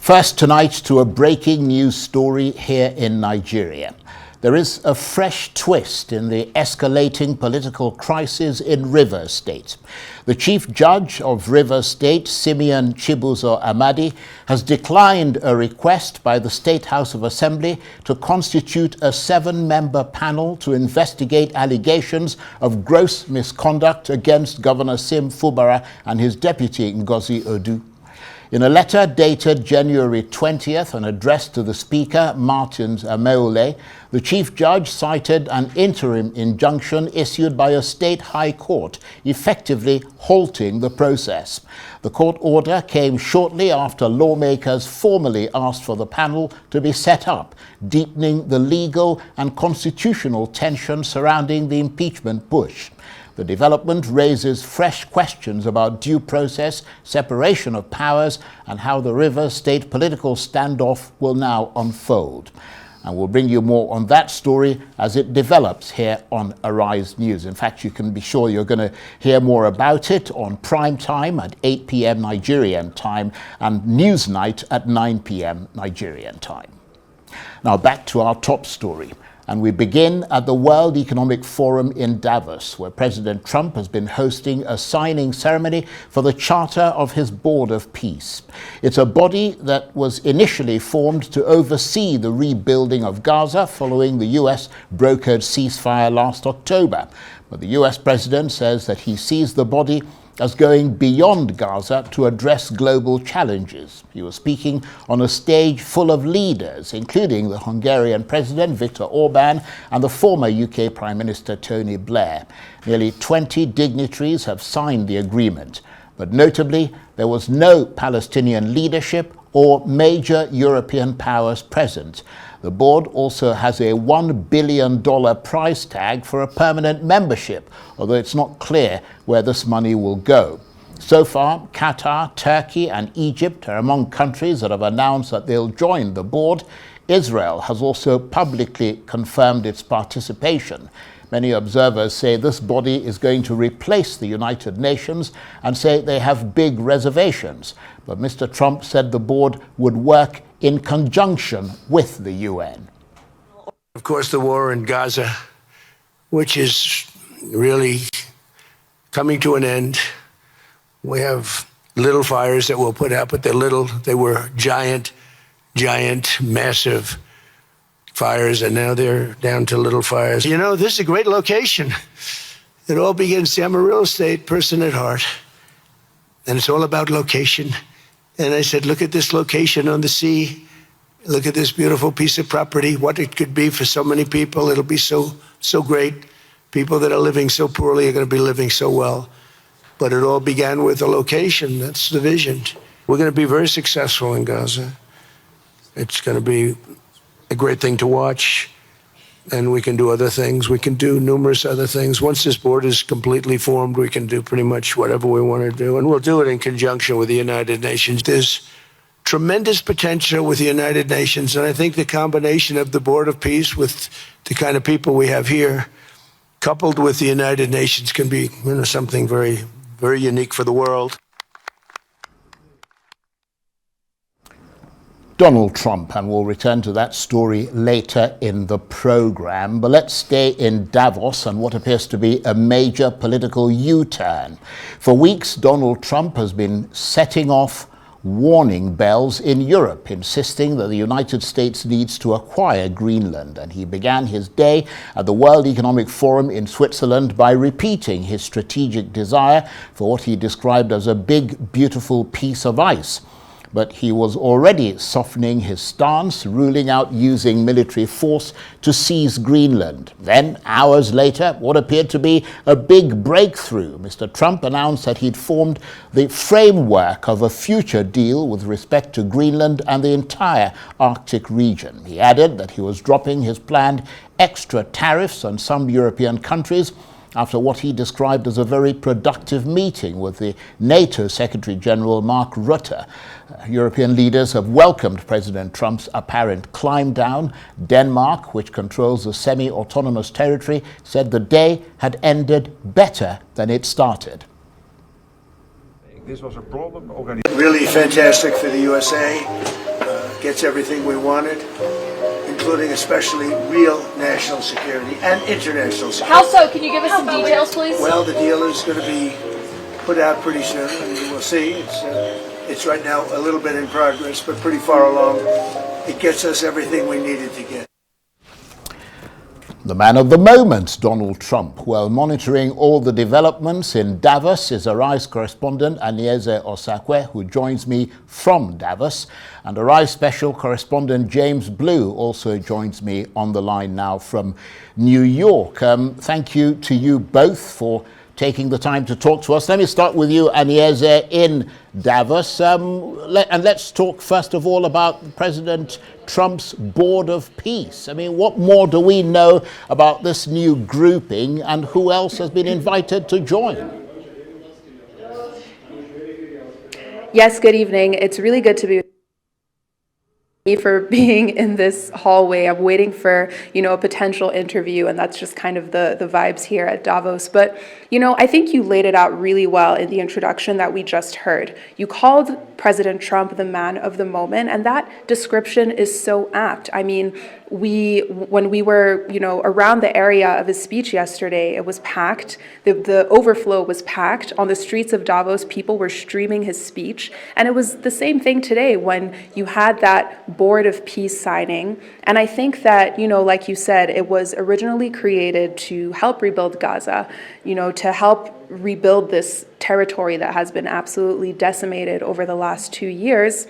First tonight to a breaking news story here in Nigeria. There is a fresh twist in the escalating political crisis in Rivers State. The Chief Judge of Rivers State, Simeon Chibuzo Amadi, has declined a request by the State House of Assembly to constitute a 7-member panel to investigate allegations of gross misconduct against Governor Sim Fubara and his deputy Ngozi Odu. In a letter dated January 20th and addressed to the Speaker, Martins Ameole, the Chief Judge cited an interim injunction issued by a state high court, effectively halting the process. The court order came shortly after lawmakers formally asked for the panel to be set up, deepening the legal and constitutional tension surrounding the impeachment push. The development raises fresh questions about due process, separation of powers, and how the Rivers State political standoff will now unfold. And we'll bring you more on that story as it develops here on Arise News. In fact, you can be sure you're going to hear more about it on prime time at 8 p.m. Nigerian time and Newsnight at 9 p.m. Nigerian time. Now back to our top story. And we begin at the World Economic Forum in Davos, where President Trump has been hosting a signing ceremony for the charter of his Board of Peace. It's a body that was initially formed to oversee the rebuilding of Gaza following the US brokered ceasefire last October. But the US president says that he sees the body as going beyond Gaza to address global challenges. He was speaking on a stage full of leaders, including the Hungarian President Viktor Orban and the former UK Prime Minister Tony Blair. Nearly 20 dignitaries have signed the agreement, but notably there was no Palestinian leadership or major European powers present. The board also has a $1 billion price tag for a permanent membership, although it's not clear where this money will go. So far, Qatar, Turkey and Egypt are among countries that have announced that they'll join the board. Israel has also publicly confirmed its participation. Many observers say this body is going to replace the United Nations and say they have big reservations. But Mr. Trump said the board would work in conjunction with the UN. Of course, the war in Gaza, which is really coming to an end. We have little fires that we'll put out, but they're little. They were giant, massive fires, and now they're down to little fires. You know, this is a great location. It all begins, see, I'm a real estate person at heart, and it's all about location. And I said, look at this location on the sea. Look at this beautiful piece of property, what it could be for so many people. It'll be so great. People that are living so poorly are going to be living so well. But it all began with a location. That's the vision. We're going to be very successful in Gaza. It's going to be a great thing to watch. And we can do other things. We can do numerous other things. Once this board is completely formed, we can do pretty much whatever we want to do. And we'll do it in conjunction with the United Nations. There's tremendous potential with the United Nations. And I think the combination of the Board of Peace with the kind of people we have here, coupled with the United Nations, can be, you know, something very, very unique for the world. Donald Trump, and we'll return to that story later in the program. But let's stay in Davos and what appears to be a major political U-turn. For weeks, Donald Trump has been setting off warning bells in Europe, insisting that the United States needs to acquire Greenland. And he began his day at the World Economic Forum in Switzerland by repeating his strategic desire for what he described as a big, beautiful piece of ice. But he was already softening his stance, ruling out using military force to seize Greenland. Then, hours later, what appeared to be a big breakthrough. Mr. Trump announced that he'd formed the framework of a future deal with respect to Greenland and the entire Arctic region. He added that he was dropping his planned extra tariffs on some European countries after what he described as a very productive meeting with the NATO Secretary General Mark Rutte. European leaders have welcomed President Trump's apparent climb down. Denmark, which controls the semi-autonomous territory, said the day had ended better than it started. This was a problem. Really fantastic for the USA. gets everything we wanted, including especially real national security and international security. How so? Can you give us some details, please? Well, the deal is going to be put out pretty soon, and we'll see. It's right now a little bit in progress, but pretty far along. It gets us everything we needed to get. The man of the moment, Donald Trump. While monitoring all the developments in Davos is Arise correspondent Anieze Osakwe, who joins me from Davos. And Arise special correspondent James Blue also joins me on the line now from New York. Thank you to you both for taking the time to talk to us. Let me start with you, Anieze, in Davos. And let's talk first of all about President Trump's Board of Peace. I mean, what more do we know about this new grouping, and who else has been invited to join? Yes, good evening. It's really good to be for being in this hallway. I'm waiting for, a potential interview, and that's just kind of the vibes here at Davos. But, I think you laid it out really well in the introduction that we just heard. You called President Trump the man of the moment, and that description is so apt. I mean, when we were, around the area of his speech yesterday, it was packed. The overflow was packed. On the streets of Davos, people were streaming his speech. And it was the same thing today when you had that Board of Peace signing. And I think that, like you said, it was originally created to help rebuild Gaza, to help rebuild this territory that has been absolutely decimated over the last 2 years.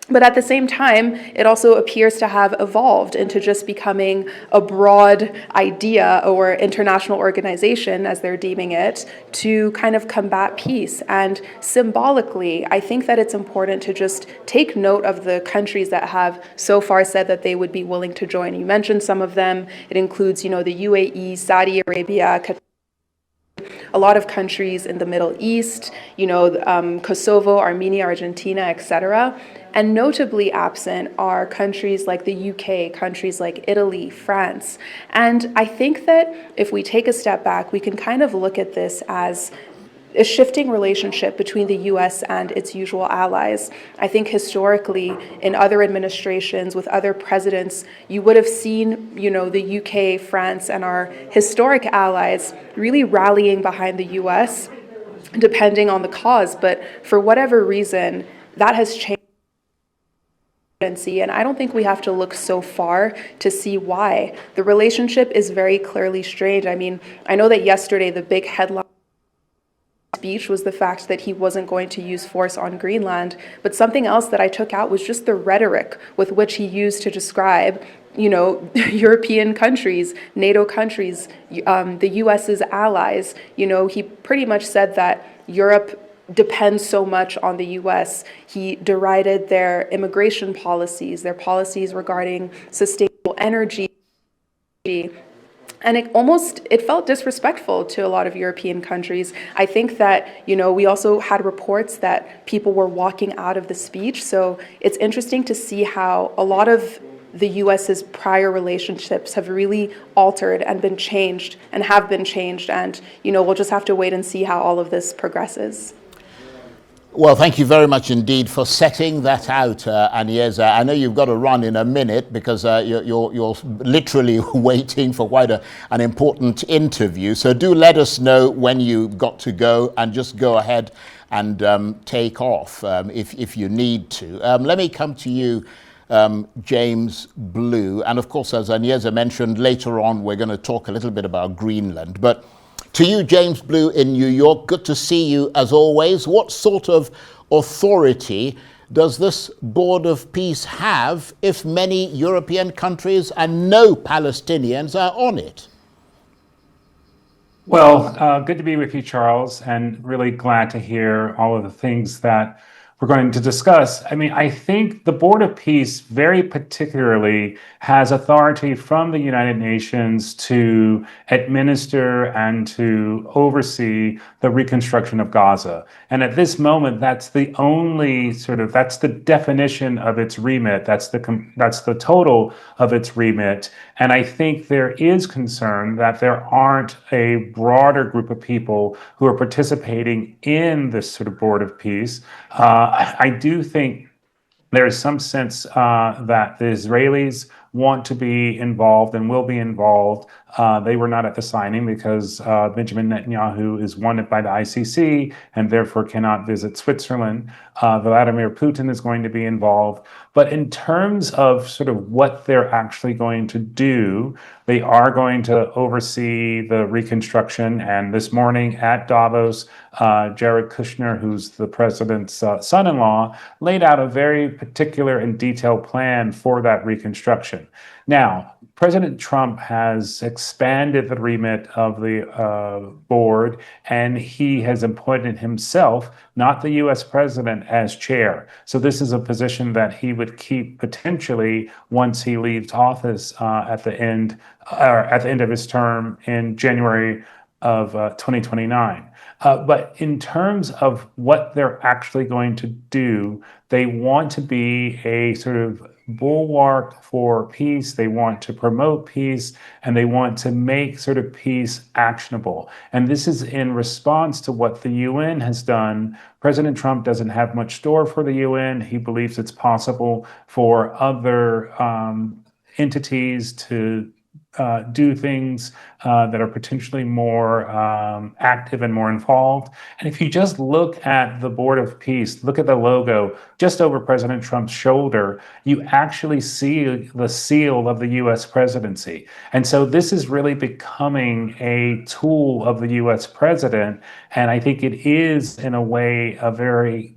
But at the same time, it also appears to have evolved into just becoming a broad idea or international organization, as they're deeming it, to kind of combat peace. And symbolically, I think that it's important to just take note of the countries that have so far said that they would be willing to join. You mentioned some of them. It includes, the UAE, Saudi Arabia, Qatar, a lot of countries in the Middle East, Kosovo, Armenia, Argentina, etc. And notably absent are countries like the UK, countries like Italy, France. And I think that if we take a step back, we can kind of look at this as a shifting relationship between the US and its usual allies. I think historically, in other administrations with other presidents, you would have seen, the UK, France, and our historic allies really rallying behind the US, depending on the cause. But for whatever reason, that has changed. And I don't think we have to look so far to see why. The relationship is very clearly strained. I mean, I know that yesterday the big headline speech was the fact that he wasn't going to use force on Greenland, but something else that I took out was just the rhetoric with which he used to describe, European countries, NATO countries, the US's allies. He pretty much said that Europe depends so much on the US. He derided their immigration policies, their policies regarding sustainable energy. And it felt disrespectful to a lot of European countries. I think that, we also had reports that people were walking out of the speech. So it's interesting to see how a lot of the US's prior relationships have really altered and been changed and have been changed. And, we'll just have to wait and see how all of this progresses. Well, thank you very much indeed for setting that out, Anieze. I know you've got to run in a minute because you're literally waiting for quite an important interview. So do let us know when you've got to go, and just go ahead and take off if you need to. Let me come to you, James Blue. And of course, as Anieze mentioned, later on we're going to talk a little bit about Greenland. But to you, James Blue in New York, good to see you as always. What sort of authority does this Board of Peace have if many European countries and no Palestinians are on it? Well, good to be with you, Charles, and really glad to hear all of the things that we're going to discuss. I mean, I think the Board of Peace very particularly has authority from the United Nations to administer and to oversee the reconstruction of Gaza. And at this moment, that's the only that's the definition of its remit. That's the total of its remit. And I think there is concern that there aren't a broader group of people who are participating in this sort of Board of Peace. I do think there is some sense that the Israelis want to be involved and will be involved. They were not at the signing because Benjamin Netanyahu is wanted by the ICC and therefore cannot visit Switzerland. Vladimir Putin is going to be involved. But in terms of sort of what they're actually going to do, they are going to oversee the reconstruction. And this morning at Davos, Jared Kushner, who's the president's son-in-law, laid out a very particular and detailed plan for that reconstruction. Now, President Trump has expanded the remit of the board, and he has appointed himself, not the U.S. president, as chair. So this is a position that he would keep potentially once he leaves office at the end of his term in January of 2029. But in terms of what they're actually going to do, they want to be a sort of bulwark for peace. They want to promote peace, and they want to make sort of peace actionable. And this is in response to what the UN has done. President Trump doesn't have much store for the UN. He believes it's possible for other entities to do things that are potentially more active and more involved. And if you just look at the Board of Peace, look at the logo just over President Trump's shoulder, you actually see the seal of the U.S. presidency. And so this is really becoming a tool of the U.S. president. And I think it is, in a way, a very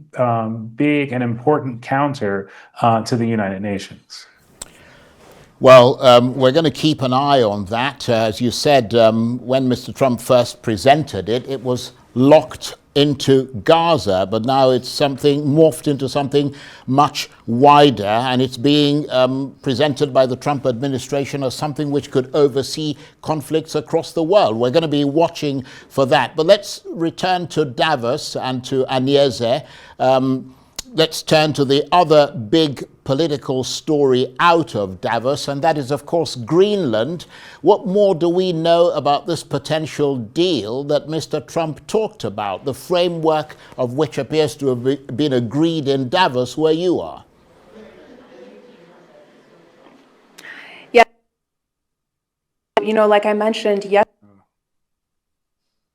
big and important counter to the United Nations. Well, we're going to keep an eye on that. As you said, when Mr. Trump first presented it, it was locked into Gaza, but now it's morphed into something much wider, and it's being presented by the Trump administration as something which could oversee conflicts across the world. We're going to be watching for that. But let's return to Davos and to Anieze. Let's turn to the other big political story out of Davos, and that is, of course, Greenland. What more do we know about this potential deal that Mr. Trump talked about, the framework of which appears to have been agreed in Davos, where you are? Yeah. Like I mentioned, yes,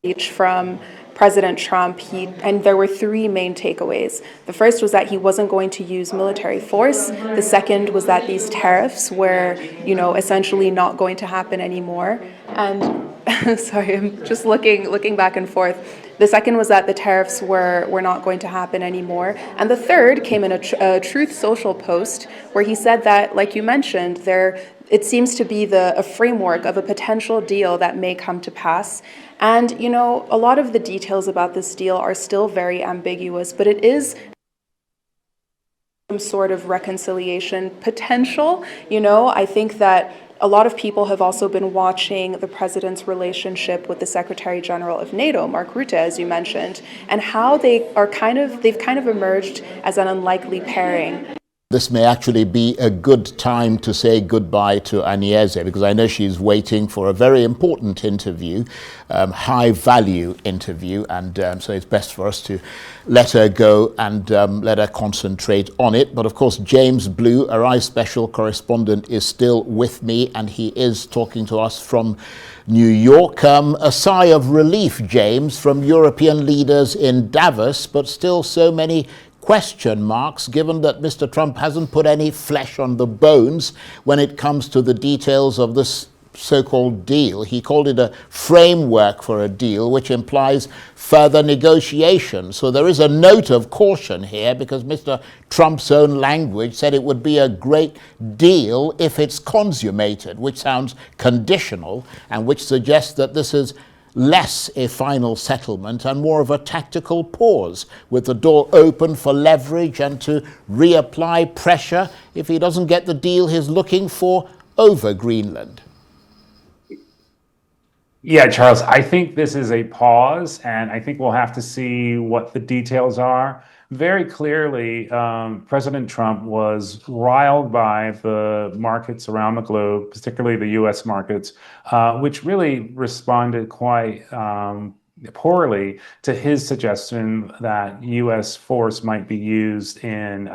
speech from President Trump, and there were three main takeaways. The first was that he wasn't going to use military force. The second was that these tariffs were, essentially not going to happen anymore. And sorry, I'm just looking back and forth. The second was that the tariffs were not going to happen anymore. And the third came in a Truth Social post where he said that, like you mentioned, it seems to be a framework of a potential deal that may come to pass. And, a lot of the details about this deal are still very ambiguous, but it is some sort of reconciliation potential. I think that a lot of people have also been watching the president's relationship with the Secretary General of NATO, Mark Rutte, as you mentioned, and how they've kind of emerged as an unlikely pairing. This may actually be a good time to say goodbye to Anieze, because I know she's waiting for a very important interview, high-value interview, and so it's best for us to let her go and let her concentrate on it. But of course, James Blue, Arise Special Correspondent, is still with me, and he is talking to us from New York. A sigh of relief, James, from European leaders in Davos, but still so many question marks, given that Mr. Trump hasn't put any flesh on the bones when it comes to the details of this so-called deal. He called it a framework for a deal, which implies further negotiation. So there is a note of caution here, because Mr. Trump's own language said it would be a great deal if it's consummated, which sounds conditional and which suggests that this is less a final settlement and more of a tactical pause, with the door open for leverage and to reapply pressure if he doesn't get the deal he's looking for over Greenland. Yeah, Charles, I think this is a pause, and I think we'll have to see what the details are. Very clearly, President Trump was riled by the markets around the globe, particularly the U.S. markets, which really responded quite poorly to his suggestion that U.S. force might be used in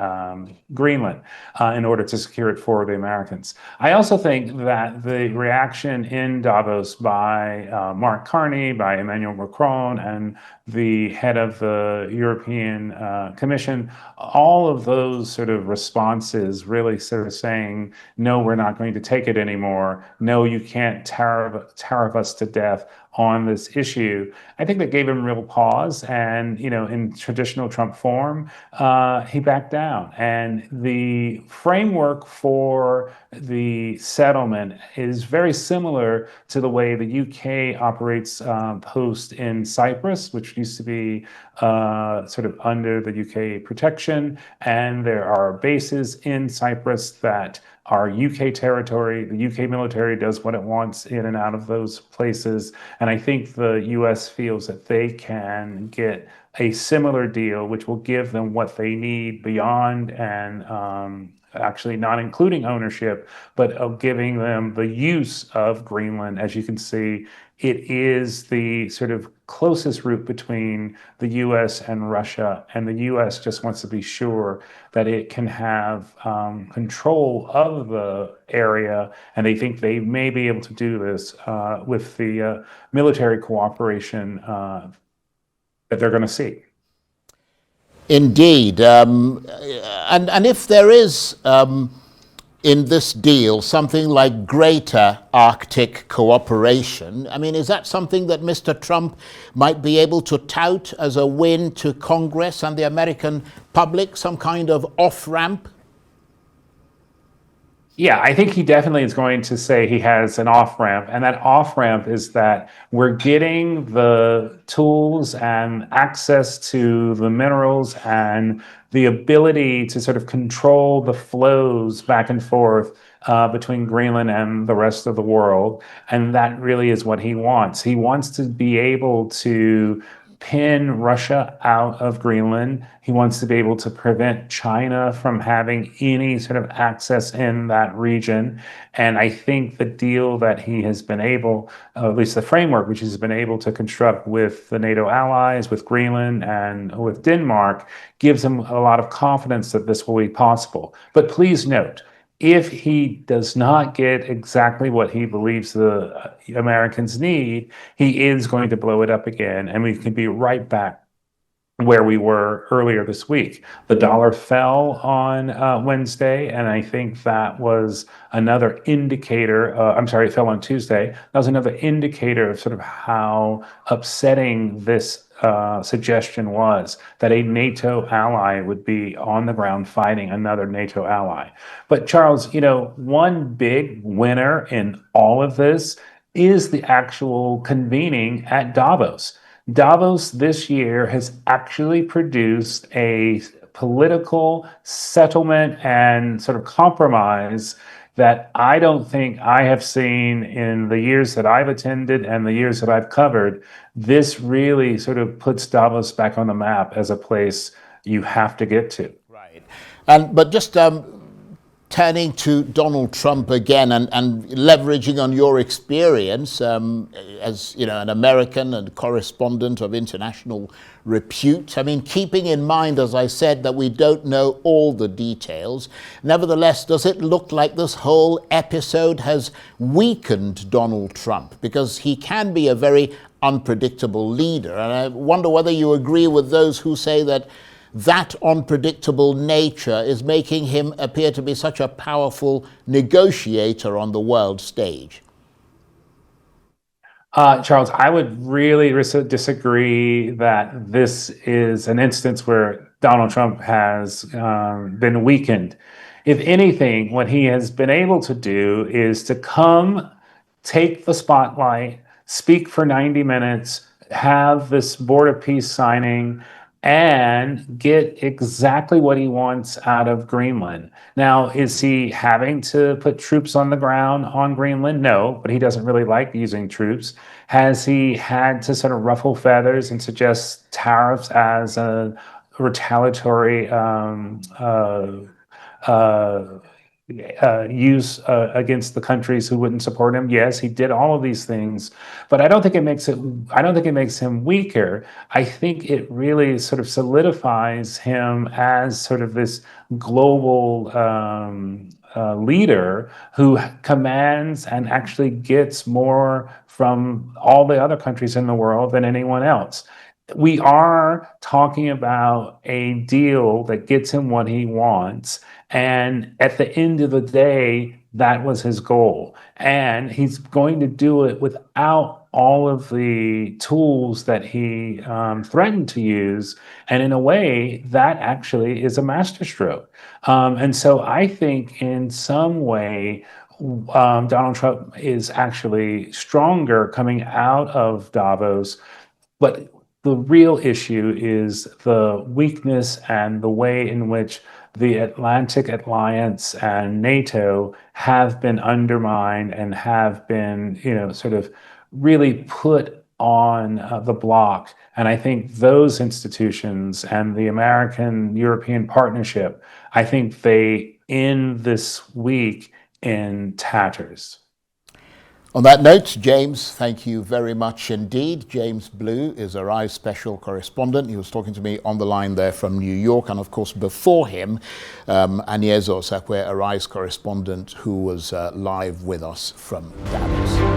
Greenland in order to secure it for the Americans. I also think that the reaction in Davos by Mark Carney, by Emmanuel Macron, and the head of the European Commission, all of those sort of responses really sort of saying, no, we're not going to take it anymore. No, you can't tariff us to death on this issue. I think that gave him real pause. And, in traditional Trump form, he backed down. And the framework for the settlement is very similar to the way the UK operates post in Cyprus, which used to be sort of under the UK protection. And there are bases in Cyprus that are UK territory. The UK military does what it wants in and out of those places. And I think the US feels that they can get a similar deal, which will give them what they need beyond and actually not including ownership, but giving them the use of Greenland. As you can see, it is the sort of closest route between the US and Russia, and the US just wants to be sure that it can have control of the area, and they think they may be able to do this with the military cooperation that they're going to see. Indeed. And if there is in this deal something like greater Arctic cooperation, I mean, is that something that Mr. Trump might be able to tout as a win to Congress and the American public, some kind of off-ramp? Yeah, I think he definitely is going to say he has an off-ramp, and that off-ramp is that we're getting the tools and access to the minerals and the ability to sort of control the flows back and forth between Greenland and the rest of the world, and that really is what he wants. He wants to be able to pin Russia out of Greenland. He wants to be able to prevent China from having any sort of access in that region. And I think the deal that he has been able, at least the framework which he's been able to construct with the NATO allies, with Greenland and with Denmark, gives him a lot of confidence that this will be possible. But please note, if he does not get exactly what he believes the Americans need, he is going to blow it up again, and we can be right back where we were earlier this week. The dollar fell on Wednesday, and I think that was another indicator. It fell on Tuesday. That was another indicator of sort of how upsetting this suggestion was, that a NATO ally would be on the ground fighting another NATO ally. But Charles, one big winner in all of this is the actual convening at Davos. Davos this year has actually produced a political settlement and sort of compromise that I don't think I have seen in the years that I've attended and the years that I've covered. This really sort of puts Davos back on the map as a place you have to get to. Right. But just turning to Donald Trump again and leveraging on your experience as an American and correspondent of international repute. I mean, keeping in mind, as I said, that we don't know all the details, nevertheless, does it look like this whole episode has weakened Donald Trump? Because he can be a very unpredictable leader. And I wonder whether you agree with those who say that unpredictable nature is making him appear to be such a powerful negotiator on the world stage. Charles, I would really disagree that this is an instance where Donald Trump has been weakened. If anything, what he has been able to do is to come, take the spotlight, speak for 90 minutes, have this Board of Peace signing, and get exactly what he wants out of Greenland. Now, is he having to put troops on the ground on Greenland? No, but he doesn't really like using troops. Has he had to sort of ruffle feathers and suggest tariffs as a retaliatory use against the countries who wouldn't support him. Yes, he did all of these things, but I don't think it makes him weaker. I think it really sort of solidifies him as sort of this global leader who commands and actually gets more from all the other countries in the world than anyone else. We are talking about a deal that gets him what he wants. And at the end of the day, that was his goal. And he's going to do it without all of the tools that he threatened to use. And in a way, that actually is a masterstroke. And so I think in some way, Donald Trump is actually stronger coming out of Davos. But the real issue is the weakness and the way in which the Atlantic Alliance and NATO have been undermined and have been, sort of really put on the block. And I think those institutions and the American-European partnership, I think they end this week in tatters. On that note, James, thank you very much indeed. James Blue is Arise special correspondent. He was talking to me on the line there from New York. And of course, before him, Anieze, Arise correspondent, who was live with us from Davos.